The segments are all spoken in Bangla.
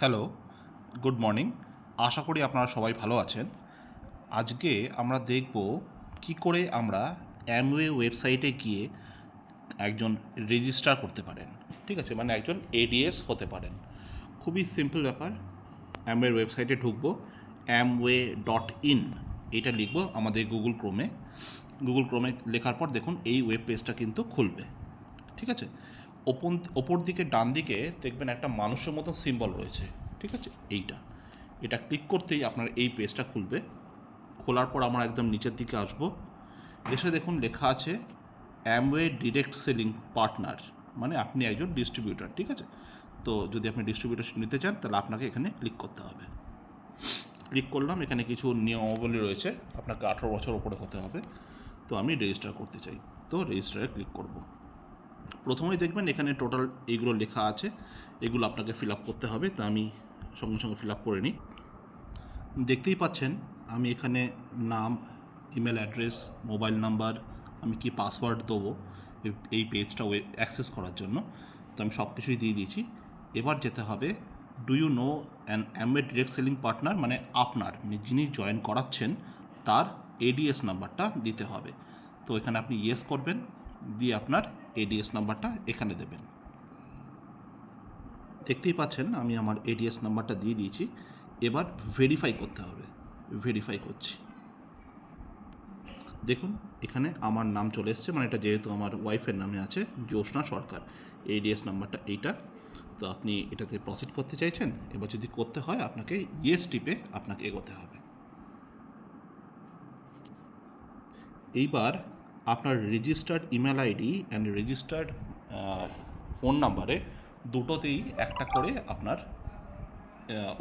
Hello, good morning. আশা করি আপনারা সবাই ভালো আছেন। আজকে আমরা দেখব কি করে আমরা অ্যামওয়ে ওয়েবসাইটে গিয়ে একজন রেজিস্টার করতে পারেন। ঠিক আছে, মানে একজন এডিএস হতে পারেন। খুবই সিম্পল ব্যাপার। অ্যামওয়ের ওয়েবসাইটে ঢুকবো, amway.in এটা লিখবো আমাদের গুগল ক্রোমে লেখার পর দেখুন এই ওয়েব পেজটা কিন্তু খুলবে। ঠিক আছে, ওপর দিকে ডান দিকে দেখবেন একটা মানুষের মতো সিম্বল রয়েছে। ঠিক আছে, এটা ক্লিক করতেই আপনার এই পেজটা খুলবে। খোলার পর আমরা একদম নিচের দিকে আসবো, এসে দেখুন লেখা আছে অ্যামওয়ে ডিরেক্ট সেলিং পার্টনার, মানে আপনি একজন ডিস্ট্রিবিউটর। ঠিক আছে, তো যদি আপনি ডিস্ট্রিবিউটরশিপ নিতে চান তাহলে আপনাকে এখানে ক্লিক করতে হবে। ক্লিক করলাম, এখানে কিছু নিয়মাবলী রয়েছে, আপনাকে 18 বছর ওপরে হতে হবে। তো আমি রেজিস্টার করতে চাই, তো রেজিস্টারে ক্লিক করব। প্রথমেই দেখবেন এখানে টোটাল এইগুলো লেখা আছে, এগুলো আপনাকে ফিল আপ করতে হবে। তা আমি সঙ্গে সঙ্গে ফিল আপ করে নিই। দেখতেই পাচ্ছেন আমি এখানে নাম, ইমেল অ্যাড্রেস, মোবাইল নাম্বার, আমি কি পাসওয়ার্ড দেবো এই পেজটা অ্যাক্সেস করার জন্য, তো আমি সব কিছুই দিয়ে দিয়েছি। এবার যেতে হবে do you know an Amway direct selling partner, মানে আপনার যিনি জয়েন করাচ্ছেন তার এডিএস নাম্বারটা দিতে হবে। তো এখানে আপনি ইয়েস করবেন, দিয়ে আপনার এডিএস নাম্বারটা এখানে দেবেন। দেখতেই পাচ্ছেন আমি আমার এডিএস নাম্বারটা দিয়ে দিয়েছি। এবার ভেরিফাই করতে হবে, ভেরিফাই করছি। দেখুন এখানে আমার নাম চলে এসছে, মানে এটা যেহেতু আমার ওয়াইফের নামে আছে, জ্যোৎস্না সরকার। এডিএস নাম্বারটা এইটা। তো আপনি এটাতে প্রসিড করতে চাইছেন। এবার যদি করতে হয় আপনাকে ইয়েস টিপে আপনাকে এগোতে হবে। এইবার আপনার registered email ID and registered phone নাম্বারে দুটোতেই একটা করে আপনার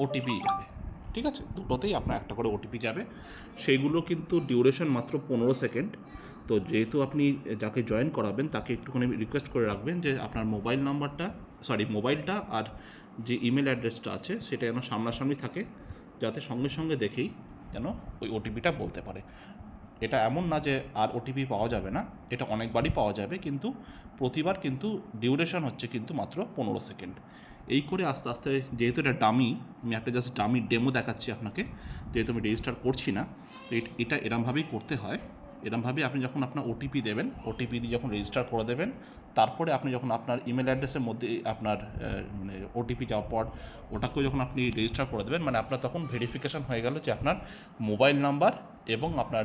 ওটিপি যাবে। ঠিক আছে, দুটোতেই আপনার একটা করে ওটিপি যাবে। সেইগুলো কিন্তু ডিউরেশন মাত্র 15 সেকেন্ড। তো যেহেতু আপনি যাকে জয়েন করাবেন তাকে একটুখানি রিকোয়েস্ট করে রাখবেন যে আপনার মোবাইলটা আর যে ইমেল অ্যাড্রেসটা আছে সেটা যেন সামনাসামনি থাকে, যাতে সঙ্গে সঙ্গে দেখেই যেন ওই ওটিপিটা বলতে পারে। এটা এমন না যে আর ওটিপি পাওয়া যাবে না, এটা অনেকবারই পাওয়া যাবে, কিন্তু প্রতিবার কিন্তু ডিউরেশন হচ্ছে কিন্তু মাত্র 15 সেকেন্ড। এই করে আস্তে আস্তে, যেহেতু এটা ডামি, আমি একটা জাস্ট ডামি ডেমো দেখাচ্ছি আপনাকে, যেহেতু আমি রেজিস্টার করছি না, তো এটা এরমভাবেই করতে হয়। এরমভাবেই আপনি যখন আপনার ওটিপি দেবেন, ওটিপি দিয়ে যখন রেজিস্টার করে দেবেন, তারপরে আপনি যখন আপনার ইমেল অ্যাড্রেসের মধ্যে আপনার মানে ওটিপি যাওয়ার পর ওটাকেও যখন আপনি রেজিস্টার করে দেবেন, মানে আপনার তখন ভেরিফিকেশান হয়ে গেল যে আপনার মোবাইল নাম্বার এবং আপনার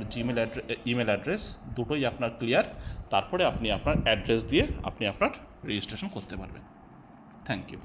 ইমেল অ্যাড্রেস দুটোই আপনার ক্লিয়ার। তারপরে আপনি আপনার অ্যাড্রেস দিয়ে আপনি আপনার রেজিস্ট্রেশন করতে পারবেন। Thank you.